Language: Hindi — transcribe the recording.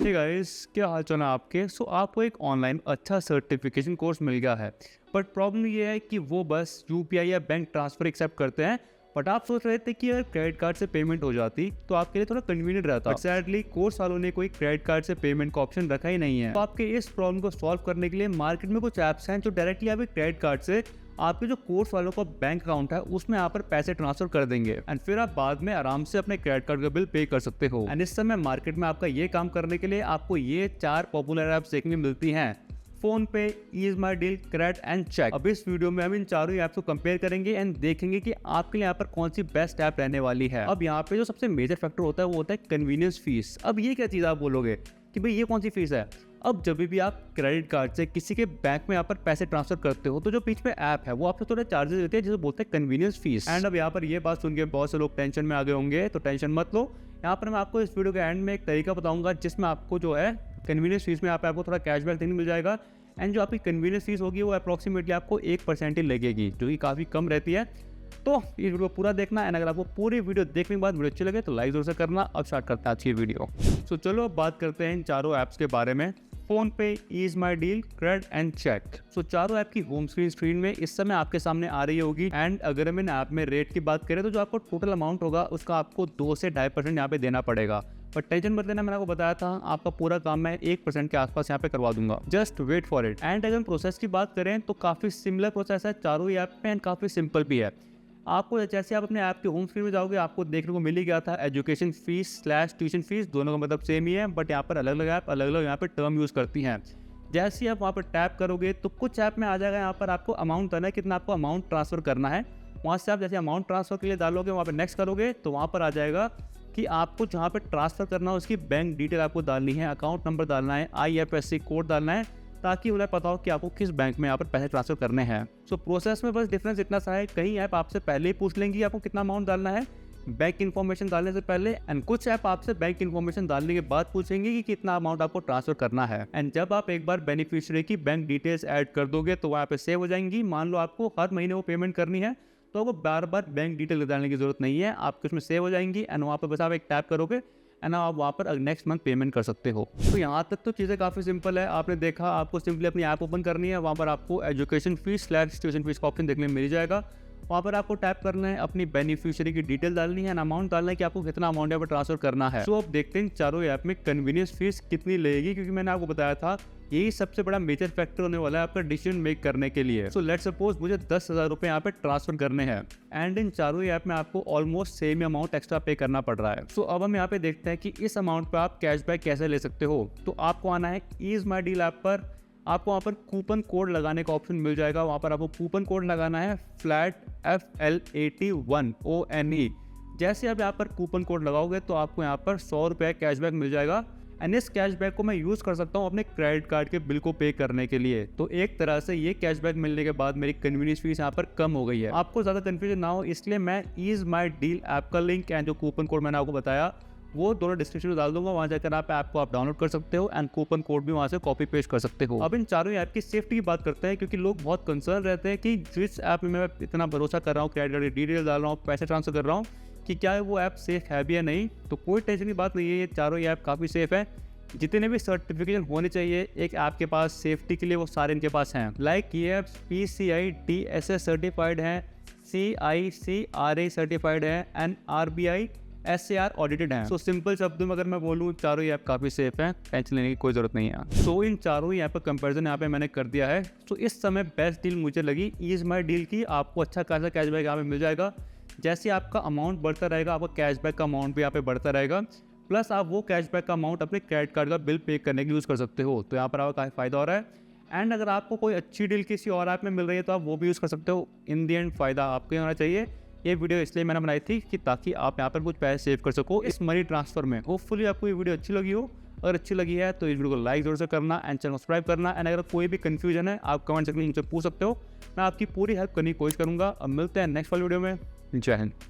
हे गाइस, क्या हाल चाल है आपके। आपको एक ऑनलाइन अच्छा सर्टिफिकेशन कोर्स मिल गया है, बट प्रॉब्लम ये है कि वो बस यूपीआई या बैंक ट्रांसफर एक्सेप्ट करते हैं। बट आप सोच रहे थे कि अगर क्रेडिट कार्ड से पेमेंट हो जाती तो आपके लिए थोड़ा कन्वीनियंट रहता। बट सैडली कोर्स वालों ने कोई क्रेडिट कार्ड से पेमेंट का ऑप्शन रखा ही नहीं है। तो आपके इस प्रॉब्लम को सॉल्व करने के लिए मार्केट में कुछ ऐप्स हैं जो डायरेक्टली आपके क्रेडिट कार्ड से आपके जो कोर्स वालों का बैंक अकाउंट है उसमें यहाँ पर पैसे ट्रांसफर कर देंगे एंड फिर आप बाद में आराम से अपने क्रेडिट कार्ड का बिल पे कर सकते हो। एंड इस समय मार्केट में आपका ये काम करने के लिए आपको ये 4 पॉपुलर ऐप्स देखने मिलती हैं: फोन पे, ईज़माईडील, क्रेडिट एंड चेक। अब इस वीडियो में हम इन चारों ऐप्स को कंपेयर करेंगे एंड देखेंगे कि आपके लिए यहाँ पर कौन सी बेस्ट ऐप रहने वाली है। अब यहाँ पे जो सबसे मेजर फैक्टर होता है वो होता है कन्वीनियंस फीस। अब ये क्या चीज़ आप बोलोगे कि भाई ये कौन सी फीस है। अब जब भी आप क्रेडिट कार्ड से किसी के बैंक में यहाँ पर पैसे ट्रांसफर करते हो तो जो बीच में ऐप है वो आपसे थोड़े चार्जेस देते हैं जिसे बोलते हैं कन्वीनियंस फीस। एंड अब यहाँ पर ये बात सुन के बहुत से लोग टेंशन में आ गए होंगे, तो टेंशन मत लो। यहाँ पर मैं आपको इस वीडियो के एंड में एक तरीका बताऊंगा जिसमें आपको जो है कन्वीनियंस फीस में आपको थोड़ा कैशबैक देखने मिल जाएगा। एंड जो आपकी कन्वीनियंस फीस होगी वो अप्रॉक्सीमेटली आपको 1% ही लगेगी, जो कि काफ़ी कम रहती है। तो इस वीडियो को पूरा देखना एंड अगर आपको पूरी वीडियो देखने के बाद वीडियो अच्छी लगे तो लाइक जरूर से करना। अब स्टार्ट करते हैं आज की वीडियो। सो चलो अब बात करते हैं इन चारों ऐप्स के बारे में: फोन पे, ईज़माईडील, क्रेडिट एंड चेक। सो चारों ऐप की होम स्क्रीन में इस समय आपके सामने आ रही होगी। एंड अगर हम इन ऐप में रेट की बात करें तो जो आपको टोटल अमाउंट होगा उसका आपको 2 से 2.5% यहाँ पे देना पड़ेगा। बट टेंशन मत लेना, मैंने आपको बताया था आपका पूरा काम मैं 1% के आसपास यहाँ पे करवा दूंगा। Just wait for it. And अगर हम प्रोसेस की बात करें तो काफ़ी सिमिलर प्रोसेस है चारों ही ऐप में एंड काफ़ी सिंपल भी है। आपको जैसे आप अपने ऐप के होम स्क्रीन में जाओगे आपको देखने को मिल ही गया था एजुकेशन फीस / ट्यूशन फीस, दोनों का मतलब सेम ही है। बट यहाँ पर अलग अलग ऐप अलग अलग यहाँ पर टर्म यूज़ करती हैं। जैसे ही आप वहाँ पर टैप करोगे तो कुछ ऐप में आ जाएगा यहाँ पर आपको अमाउंट डालना है, कितना आपको अमाउंट ट्रांसफर करना है। वहाँ से आप जैसे अमाउंट ट्रांसफर के लिए डालोगे वहाँ पर नेक्स्ट करोगे तो वहाँ पर आ जाएगा कि आपको जहाँ पे ट्रांसफ़र करना है उसकी बैंक डिटेल आपको डालनी है, अकाउंट नंबर डालना है, IFSC कोड डालना है, ताकि उन्हें पता हो कि आपको किस बैंक में यहाँ पर पैसे ट्रांसफर करने हैं। सो प्रोसेस में बस डिफरेंस इतना सा है, कई ऐप आपसे पहले ही पूछ लेंगी आपको कितना अमाउंट डालना है बैंक इन्फॉर्मेशन डालने से पहले, एंड कुछ ऐप आपसे बैंक इन्फॉर्मेशन डालने के बाद पूछेंगे कि कितना अमाउंट आपको ट्रांसफर करना है। एंड जब आप एक बार बेनिफिशियरी की बैंक डिटेल्स ऐड कर दोगे तो वहाँ पे सेव हो जाएंगी। मान लो आपको हर महीने वो पेमेंट करनी है तो आपको बार बार बैंक डिटेल डालने की जरूरत नहीं है, आपके उसमें सेव हो जाएंगी। एंड वहाँ पर बस आप एक टैप करोगे एंड आप वहाँ पर नेक्स्ट मंथ पेमेंट कर सकते हो। तो यहाँ तक तो चीज़ें काफ़ी सिंपल है। आपने देखा, आपको सिंपली अपनी ऐप ओपन करनी है, वहाँ पर आपको एजुकेशन फीस / ट्यूशन फीस का ऑप्शन देखने में मिल जाएगा। वहाँ पर आपको टैप करना है, अपनी बेनिफिशियरी की डिटेल डालनी है, अमाउंट डालना है कि आपको कितना अमाउंट यहाँ पर ट्रांसफर करना है। तो अब देखते हैं चारों ऐप में कन्वीनियंस फीस कितनी लगेगी, क्योंकि मैंने आपको बताया था यही सबसे बड़ा मेजर फैक्टर होने वाला है आपका डिसीजन मेक करने के लिए। सो लेट्स सपोज मुझे 10,000 रुपये यहाँ पे ट्रांसफर करने हैं एंड इन चारों ही ऐप में आपको ऑलमोस्ट सेम ही अमाउंट एक्स्ट्रा पे करना पड़ रहा है। सो अब हम यहाँ पे देखते हैं कि इस अमाउंट पे आप कैशबैक कैसे ले सकते हो। तो आपको आना है ईज़माईडील ऐप पर, आपको वहाँ पर कूपन कोड लगाने का ऑप्शन मिल जाएगा। वहाँ पर आपको कूपन कोड लगाना है फ्लैट FL81ONE। जैसे आप यहाँ पर कूपन कोड लगाओगे तो आपको यहाँ पर 100 रुपये कैशबैक मिल जाएगा। एंड इस कैशबैक को मैं यूज़ कर सकता हूँ अपने क्रेडिट कार्ड के बिल को पे करने के लिए। तो एक तरह से ये कैशबैक मिलने के बाद मेरी कन्वीनियंस फीस यहाँ पर कम हो गई है। आपको ज़्यादा कन्फ्यूजन ना हो इसलिए मैं ईज़माईडील ऐप का लिंक एंड जो कूपन कोड मैंने आपको बताया वो दोनों डिस्क्रिप्शन में डाल दूंगा, वहाँ जाकर आप ऐप को आप डाउनलोड कर सकते हो एंड कूपन कोड भी वहाँ से कॉपी पेस्ट कर सकते हो। अब इन चारों ऐप की सेफ्टी की बात करते हैं, क्योंकि लोग बहुत कंसर्न रहते हैं कि जिस ऐप में मैं इतना भरोसा कर रहा हूँ, क्रेडिट कार्ड की डिटेल डाल रहा हूँ, पैसे ट्रांसफर कर रहा हूँ, कि क्या वो ऐप सेफ है भी या नहीं। तो कोई टेंशन की बात नहीं है, ये चारों ही ऐप काफ़ी सेफ है। जितने भी सर्टिफिकेशन होने चाहिए एक ऐप के पास सेफ्टी के लिए वो सारे इनके पास हैं। लाइक ये ऐप PCI DSS सर्टिफाइड हैं, CICRA सर्टिफाइड है एंड RBI SAR ऑडिटेड हैं। सो सिंपल शब्दों में अगर मैं बोलूँ चारों ही ऐप काफ़ी सेफ हैं, टेंशन लेने की कोई ज़रूरत नहीं है। सो इन चारों ही ऐप का कंपैरिजन यहाँ पे मैंने कर दिया है। सो इस समय बेस्ट डील मुझे लगी ईज़माईडील की। आपको अच्छा खासा कैशबैक यहाँ पे मिल जाएगा। जैसे आपका अमाउंट बढ़ता रहेगा आपका कैशबैक का अमाउंट भी यहाँ पे बढ़ता रहेगा, प्लस आप वो कैशबैक का अमाउंट अपने क्रेडिट कार्ड का बिल पे करने के लिए यूज़ कर सकते हो। तो यहाँ पर आपका काफ़ी फ़ायदा हो रहा है। एंड अगर आपको कोई अच्छी डील किसी और ऐप में मिल रही है तो आप वो भी यूज़ कर सकते हो। इन दी एंड फ़ायदा आपको होना चाहिए। ये वीडियो इसलिए मैंने बनाई थी कि ताकि आप यहाँ पर कुछ पैसे सेव कर सको इस मनी ट्रांसफ़र में। होपफुली आपको ये वीडियो अच्छी लगी हो। अगर अच्छी लगी है तो इस वीडियो को लाइक जरूर से करना एंड चैनल को सब्सक्राइब करना। एंड अगर कोई भी कन्फ्यूजन है आप कमेंट सेक्शन में मुझसे पूछ सकते हो, मैं आपकी पूरी हेल्प करने की कोशिश करूँगा। अब मिलते हैं नेक्स्ट वाली वीडियो में। जय हिंद।